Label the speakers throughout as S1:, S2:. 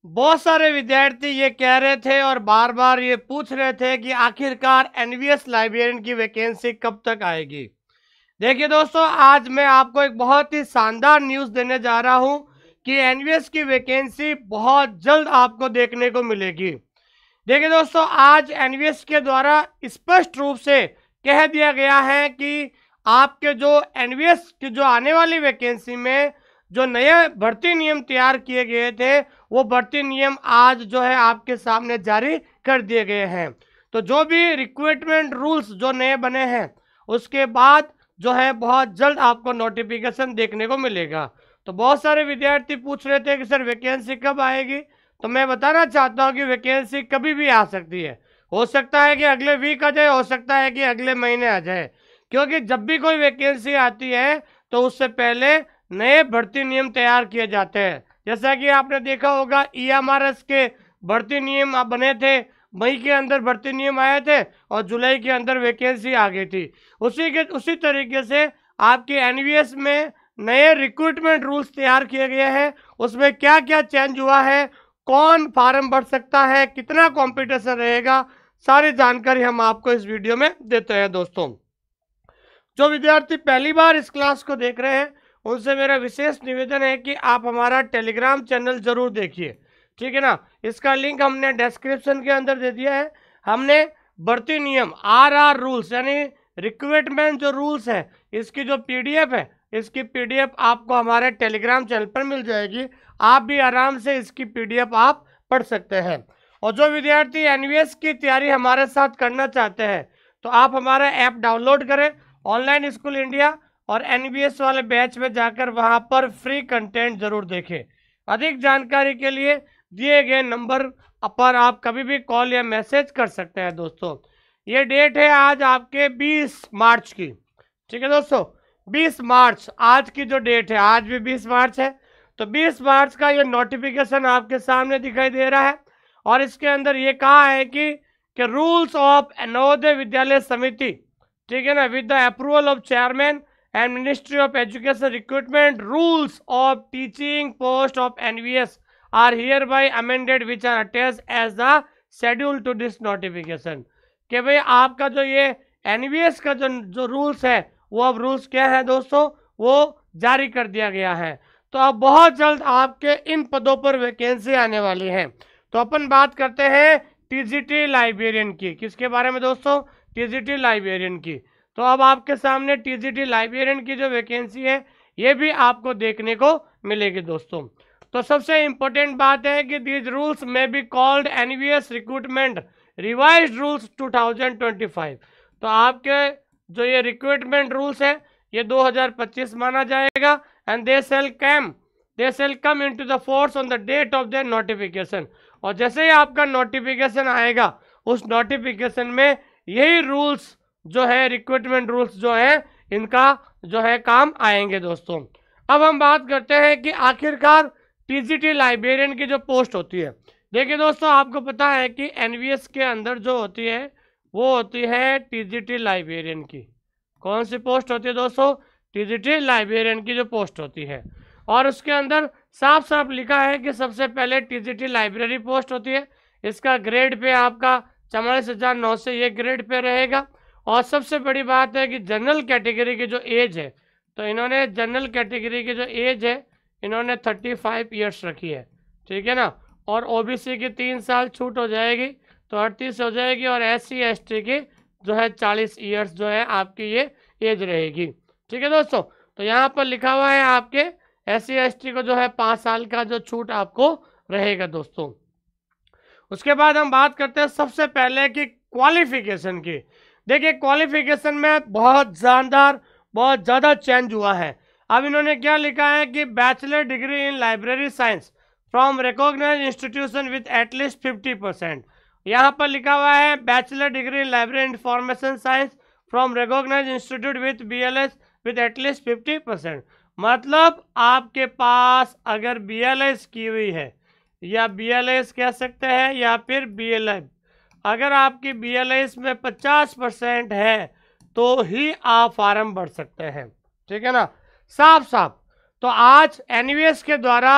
S1: बहुत सारे विद्यार्थी ये कह रहे थे और बार बार ये पूछ रहे थे कि आखिरकार एनवीएस लाइब्रेरियन की वैकेंसी कब तक आएगी। देखिए दोस्तों, आज मैं आपको एक बहुत ही शानदार न्यूज़ देने जा रहा हूं कि एनवीएस की वैकेंसी बहुत जल्द आपको देखने को मिलेगी। देखिए दोस्तों, आज एनवीएस के द्वारा स्पष्ट रूप से कह दिया गया है कि आपके जो एनवीएस की जो आने वाली वैकेंसी में जो नए भर्ती नियम तैयार किए गए थे, वो भर्ती नियम आज जो है आपके सामने जारी कर दिए गए हैं। तो जो भी रिक्रूटमेंट रूल्स जो नए बने हैं, उसके बाद जो है बहुत जल्द आपको नोटिफिकेशन देखने को मिलेगा। तो बहुत सारे विद्यार्थी पूछ रहे थे कि सर वैकेंसी कब आएगी। तो मैं बताना चाहता हूँ कि वैकेंसी कभी भी आ सकती है। हो सकता है कि अगले वीक आ जाए, हो सकता है कि अगले महीने आ जाए, क्योंकि जब भी कोई वैकेंसी आती है तो उससे पहले नए भर्ती नियम तैयार किए जाते हैं। जैसा कि आपने देखा होगा, ईएमआरएस के भर्ती नियम बने थे, मई के अंदर भर्ती नियम आए थे और जुलाई के अंदर वैकेंसी आ गई थी। उसी तरीके से आपके एनवीएस में नए रिक्रूटमेंट रूल्स तैयार किए गए हैं। उसमें क्या क्या चेंज हुआ है, कौन फार्म भर सकता है, कितना कंपटीशन रहेगा, सारी जानकारी हम आपको इस वीडियो में देते हैं। दोस्तों, जो विद्यार्थी पहली बार इस क्लास को देख रहे हैं, उनसे मेरा विशेष निवेदन है कि आप हमारा टेलीग्राम चैनल जरूर देखिए, ठीक है ना। इसका लिंक हमने डिस्क्रिप्शन के अंदर दे दिया है। हमने भर्ती नियम आरआर रूल्स यानी रिक्रूटमेंट जो रूल्स है, इसकी जो पीडीएफ है, इसकी पीडीएफ आपको हमारे टेलीग्राम चैनल पर मिल जाएगी। आप भी आराम से इसकी पीडीएफ आप पढ़ सकते हैं। और जो विद्यार्थी एनवीएस की तैयारी हमारे साथ करना चाहते हैं, तो आप हमारा ऐप डाउनलोड करें, ऑनलाइन स्कूल इंडिया, और एनवीएस वाले बैच में जाकर वहां पर फ्री कंटेंट जरूर देखें। अधिक जानकारी के लिए दिए गए नंबर पर आप कभी भी कॉल या मैसेज कर सकते हैं। दोस्तों, ये डेट है आज आपके 20 मार्च की, ठीक है दोस्तों, 20 मार्च आज की जो डेट है, आज भी 20 मार्च है। तो 20 मार्च का ये नोटिफिकेशन आपके सामने दिखाई दे रहा है और इसके अंदर ये कहा है कि रूल्स ऑफ नवोदय विद्यालय समिति, ठीक है ना, with the approval of chairman and Ministry of Education recruitment rules of teaching post of NVS are hereby amended which are attached as the schedule to this notification। कि भाई आपका जो ये NVS का जो रूल्स है, वो अब रूल्स क्या है दोस्तों, वो जारी कर दिया गया है। तो अब बहुत जल्द आपके इन पदों पर वैकेंसी आने वाली है। तो अपन बात करते हैं टीजीटी लाइब्रेरियन की। किसके बारे में दोस्तों? टीजीटी लाइब्रेरियन की। तो अब आपके सामने टीजीटी लाइब्रेरियन की जो वैकेंसी है, ये भी आपको देखने को मिलेगी दोस्तों। तो सबसे इंपॉर्टेंट बात है कि दीज रूल्स में be called NVS recruitment revised rules 2025। तो आपके जो ये रिक्रूटमेंट रूल्स है, ये 2025 माना जाएगा and they shall come into the force on the date of their notification. और जैसे ही आपका नोटिफिकेशन आएगा, उस नोटिफिकेशन में यही रूल्स जो है, रिक्रूटमेंट रूल्स जो है, इनका जो है काम आएंगे दोस्तों। अब हम बात करते हैं कि आखिरकार टीजीटी लाइब्रेरियन की जो पोस्ट होती है। देखिए दोस्तों, आपको पता है कि एनवीएस के अंदर जो होती है, वो होती है टीजीटी लाइब्रेरियन की। कौन सी पोस्ट होती है दोस्तों? टीजीटी लाइब्रेरियन की जो पोस्ट होती है। और उसके अंदर साफ साफ लिखा है कि सबसे पहले टीजीटी लाइब्रेरी पोस्ट होती है। इसका ग्रेड पे आपका 44,900 ये ग्रेड पे रहेगा। और सबसे बड़ी बात है कि जनरल कैटेगरी की जो एज है, तो इन्होंने जनरल कैटेगरी की जो एज है, इन्होंने 35 ईयर्स रखी है, ठीक है ना। और ओबीसी की 3 साल छूट हो जाएगी, तो 38 हो जाएगी। और SC ST की जो है 40 ईयर्स जो है आपकी ये एज रहेगी, ठीक है दोस्तों। तो यहाँ पर लिखा हुआ है आपके SC ST को जो है 5 साल का जो छूट आपको रहेगा दोस्तों। उसके बाद हम बात करते हैं सबसे पहले की क्वालिफिकेशन की। देखिए, क्वालिफिकेशन में बहुत शानदार, बहुत ज़्यादा चेंज हुआ है। अब इन्होंने क्या लिखा है कि bachelor degree in library science from recognise institution with at least 50%। यहाँ पर लिखा हुआ है bachelor degree in library information science from recognise institute with BLS with at least 50%। मतलब आपके पास अगर BLS की हुई है, या BLS कह सकते हैं, या फिर BLM, अगर आपकी BLS में 50% है तो ही आप फार्म भर सकते हैं, ठीक है ना, साफ साफ। तो आज एनवीएस के द्वारा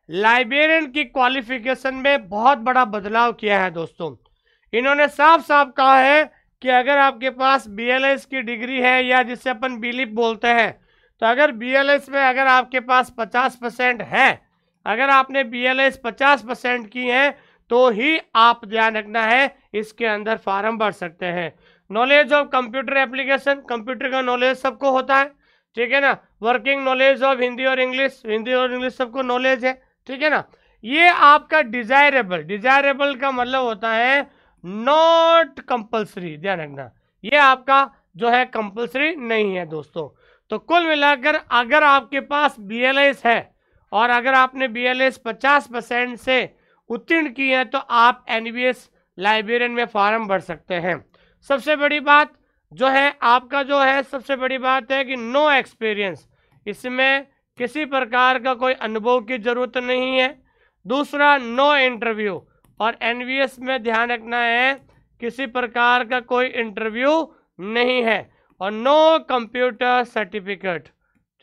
S1: लाइब्रेरियन की क्वालिफिकेशन में बहुत बड़ा बदलाव किया है दोस्तों। इन्होंने साफ साफ कहा है कि अगर आपके पास BLS की डिग्री है या जिसे अपन बीलिप बोलते हैं, तो अगर BLS में अगर आपके पास 50% है, अगर आपने BLS 50% की है तो ही आप ध्यान रखना है इसके अंदर फॉर्म भर सकते हैं। Knowledge of computer application, computer का नॉलेज सबको होता है, ठीक है ना। वर्किंग नॉलेज ऑफ हिंदी और इंग्लिश, हिंदी और इंग्लिश सबको नॉलेज है, ठीक है ना। ये आपका डिजायरेबल, डिजायरेबल का मतलब होता है नॉट कंपल्सरी, ध्यान रखना ये आपका जो है कंपल्सरी नहीं है दोस्तों। तो कुल मिलाकर अगर आपके पास BLS है और अगर आपने BLS 50% से उत्तीर्ण की है तो आप NVS लाइब्रेरियन में फॉर्म भर सकते हैं। सबसे बड़ी बात जो है आपका जो है सबसे बड़ी बात है कि नो एक्सपीरियंस, इसमें किसी प्रकार का कोई अनुभव की जरूरत नहीं है। दूसरा नो इंटरव्यू, और NVS में ध्यान रखना है किसी प्रकार का कोई इंटरव्यू नहीं है। और नो कंप्यूटर सर्टिफिकेट,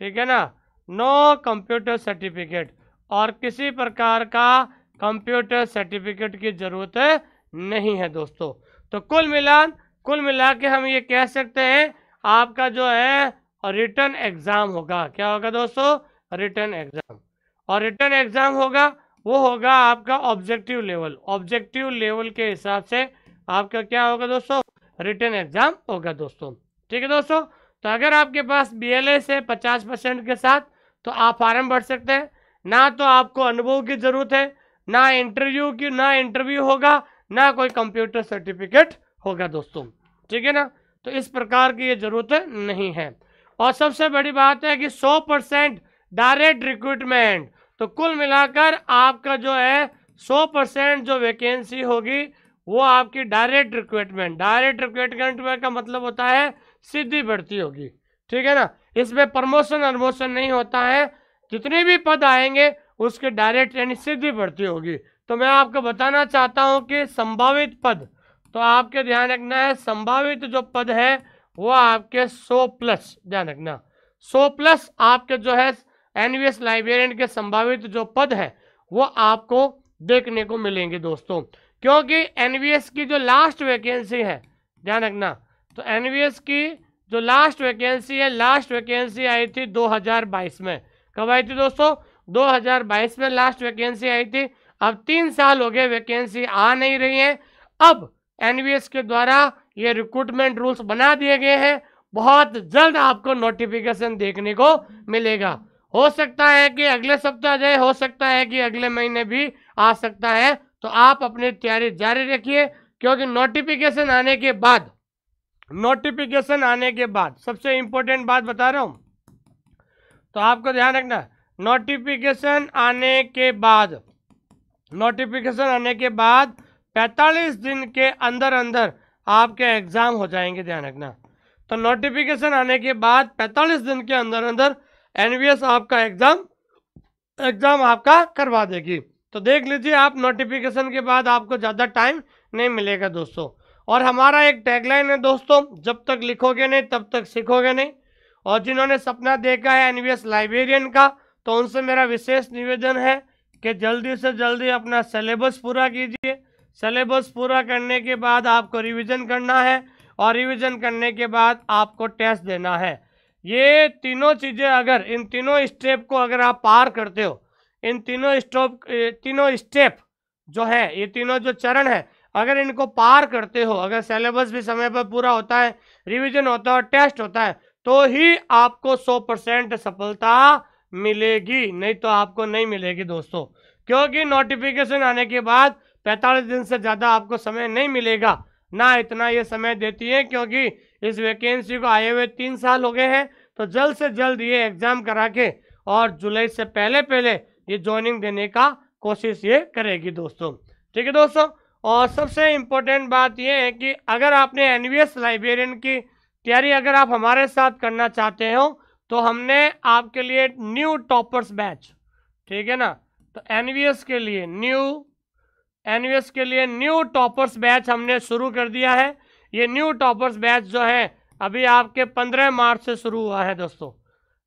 S1: ठीक है ना, नो कंप्यूटर सर्टिफिकेट, और किसी प्रकार का कंप्यूटर सर्टिफिकेट की जरूरत नहीं है दोस्तों। तो कुल मिला के हम ये कह सकते हैं आपका जो है रिटन एग्जाम होगा। क्या होगा दोस्तों? Written exam. और रिटन एग्जाम होगा वो होगा आपका ऑब्जेक्टिव लेवल, ऑब्जेक्टिव लेवल के हिसाब से आपका क्या होगा दोस्तों? रिटन एग्जाम होगा दोस्तों, ठीक है दोस्तों। तो अगर आपके पास BLS है 50% के साथ तो आप फॉर्म भर सकते हैं। ना तो आपको अनुभव की जरूरत है, ना इंटरव्यू होगा, ना कोई कंप्यूटर सर्टिफिकेट होगा दोस्तों, ठीक है ना। तो इस प्रकार की ये जरूरत नहीं है। और सबसे बड़ी बात है कि 100% डायरेक्ट रिक्रूटमेंट। तो कुल मिलाकर आपका जो है 100% जो वैकेंसी होगी वो आपकी डायरेक्ट रिक्रूटमेंट, डायरेक्ट रिक्रूटमेंट का मतलब होता है सीधी भर्ती होगी, ठीक है ना। इसमें प्रमोशन नहीं होता है, जितने भी पद आएंगे उसके डायरेक्ट यानी सीधी भर्ती होगी। तो मैं आपको बताना चाहता हूं कि संभावित पद, तो आपके ध्यान रखना है संभावित जो पद है वो आपके 100+, ध्यान रखना 100+ आपके जो है NVS लाइब्रेरियन के संभावित जो पद है वो आपको देखने को मिलेंगे दोस्तों। क्योंकि NVS की जो लास्ट वैकेंसी है, ध्यान रखना, तो NVS की जो लास्ट वैकेंसी है, लास्ट वैकेंसी आई थी 2022 में। कब आई थी दोस्तों? 2022 में लास्ट वैकेंसी आई थी। अब 3 साल हो गए वैकेंसी आ नहीं रही है। अब NVS के द्वारा ये रिक्रूटमेंट रूल्स बना दिए गए हैं, बहुत जल्द आपको नोटिफिकेशन देखने को मिलेगा। हो सकता है कि अगले सप्ताह जाए, हो सकता है कि अगले महीने भी आ सकता है। तो आप अपनी तैयारी जारी रखिए, क्योंकि नोटिफिकेशन आने के बाद सबसे इंपॉर्टेंट बात बता रहा हूं, तो आपको ध्यान रखना, नोटिफिकेशन आने के बाद 45 दिन के अंदर अंदर आपके एग्जाम हो जाएंगे, ध्यान रखना। तो नोटिफिकेशन आने के बाद 45 दिन के अंदर अंदर NVS आपका एग्जाम आपका करवा देगी। तो देख लीजिए आप, नोटिफिकेशन के बाद आपको ज़्यादा टाइम नहीं मिलेगा दोस्तों। और हमारा एक टैगलाइन है दोस्तों, जब तक लिखोगे नहीं तब तक सीखोगे नहीं। और जिन्होंने सपना देखा है NVS लाइब्रेरियन का, तो उनसे मेरा विशेष निवेदन है कि जल्दी से जल्दी अपना सिलेबस पूरा कीजिए। सिलेबस पूरा करने के बाद आपको रिवीजन करना है, और रिवीजन करने के बाद आपको टेस्ट देना है। ये तीनों चीज़ें, अगर इन तीनों स्टेप को अगर आप पार करते हो, इन तीनों स्टेप जो है, ये तीनों जो चरण है, अगर इनको पार करते हो, अगर सिलेबस भी समय पर पूरा होता है, रिवीजन होता है और टेस्ट होता है, तो ही आपको 100% सफलता मिलेगी, नहीं तो आपको नहीं मिलेगी दोस्तों। क्योंकि नोटिफिकेशन आने के बाद 45 दिन से ज़्यादा आपको समय नहीं मिलेगा, ना इतना ये समय देती है, क्योंकि इस वैकेंसी को आए हुए 3 साल हो गए हैं। तो जल्द से जल्द ये एग्ज़ाम करा के और जुलाई से पहले ये ज्वाइनिंग देने का कोशिश ये करेगी दोस्तों, ठीक है दोस्तों। और सबसे इम्पोर्टेंट बात ये है कि अगर आपने NVS लाइब्रेरियन की तैयारी अगर आप हमारे साथ करना चाहते हो, तो हमने आपके लिए न्यू टॉपर्स बैच, ठीक है ना, तो NVS के लिए न्यू टॉपर्स बैच हमने शुरू कर दिया है। ये न्यू टॉपर्स बैच जो है अभी आपके 15 मार्च से शुरू हुआ है दोस्तों।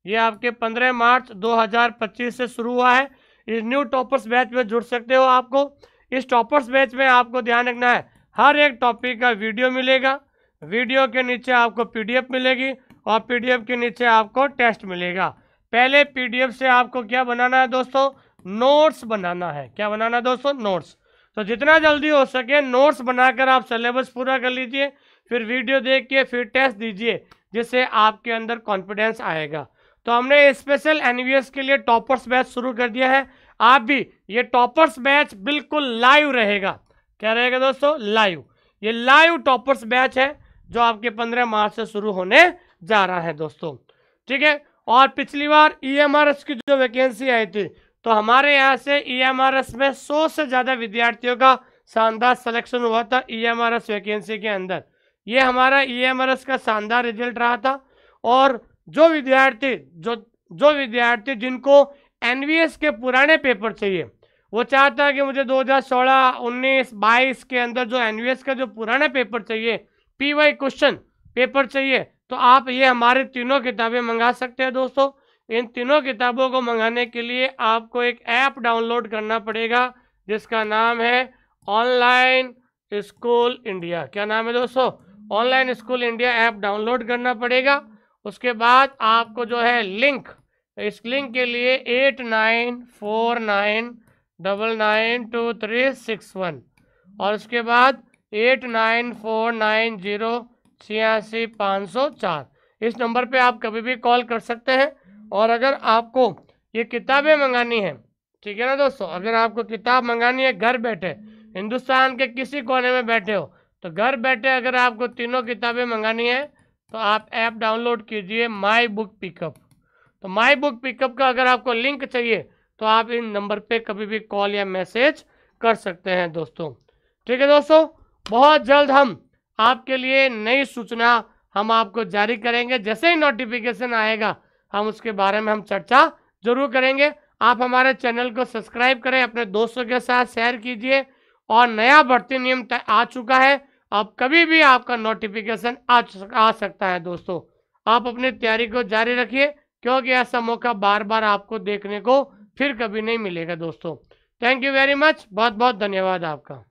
S1: ये आपके 15 मार्च 2025 से शुरू हुआ है। इस न्यू टॉपर्स बैच में जुड़ सकते हो। आपको इस टॉपर्स बैच में आपको ध्यान रखना है, हर एक टॉपिक का वीडियो मिलेगा, वीडियो के नीचे आपको पीडीएफ मिलेगी और पीडीएफ के नीचे आपको टेस्ट मिलेगा। पहले पीडीएफ से आपको क्या बनाना है दोस्तों, नोट्स बनाना है। क्या बनाना है दोस्तों, नोट्स। तो जितना जल्दी हो सके नोट्स बनाकर आप सिलेबस पूरा कर लीजिए, फिर वीडियो देख के फिर टेस्ट दीजिए, जिससे आपके अंदर कॉन्फिडेंस आएगा। तो हमने स्पेशल एनवीएस के लिए टॉपर्स बैच शुरू कर दिया है। आप भी ये टॉपर्स बैच बिल्कुल लाइव रहेगा। क्या रहेगा दोस्तों, लाइव। ये लाइव टॉपर्स बैच है जो आपके 15 मार्च से शुरू होने जा रहा है दोस्तों, ठीक है। और पिछली बार ईएमआरएस की जो वैकेंसी आई थी, तो हमारे यहाँ से ईएमआरएस में 100 से ज़्यादा विद्यार्थियों का शानदार सिलेक्शन हुआ था ईएमआरएस वैकेंसी के अंदर। ये हमारा ईएमआरएस का शानदार रिजल्ट रहा था। और जो विद्यार्थी जिनको एनवीएस के पुराने पेपर चाहिए, वो चाहता है कि मुझे 2016, 19, 22 के अंदर जो एनवीएस का जो पुराना पेपर चाहिए, पीवाई क्वेश्चन पेपर चाहिए, तो आप ये हमारे तीनों किताबें मंगा सकते हैं दोस्तों। इन तीनों किताबों को मंगाने के लिए आपको एक ऐप डाउनलोड करना पड़ेगा, जिसका नाम है ऑनलाइन स्कूल इंडिया। क्या नाम है दोस्तों, online school India app download करना पड़ेगा। उसके बाद आपको जो है लिंक, इस लिंक के लिए 8949992361 और उसके बाद 8949086504 इस नंबर पे आप कभी भी कॉल कर सकते हैं। और अगर आपको ये किताबें मंगानी है, ठीक है ना दोस्तों, अगर आपको किताब मंगानी है घर बैठे, हिंदुस्तान के किसी कोने में बैठे हो, तो घर बैठे अगर आपको तीनों किताबें मंगानी है तो आप ऐप डाउनलोड कीजिए माई बुक पिकअप। तो माई बुक पिकअप का अगर आपको लिंक चाहिए तो आप इन नंबर पे कभी भी कॉल या मैसेज कर सकते हैं दोस्तों, ठीक है दोस्तों। बहुत जल्द हम आपके लिए नई सूचना हम आपको जारी करेंगे। जैसे ही नोटिफिकेशन आएगा हम उसके बारे में हम चर्चा जरूर करेंगे। आप हमारे चैनल को सब्सक्राइब करें, अपने दोस्तों के साथ शेयर कीजिए। और नया भर्ती नियम आ चुका है, अब कभी भी आपका नोटिफिकेशन आ सकता है दोस्तों। आप अपनी तैयारी को जारी रखिए, क्योंकि ऐसा मौका बार बार आपको देखने को फिर कभी नहीं मिलेगा दोस्तों। थैंक यू वेरी मच, बहुत बहुत धन्यवाद आपका।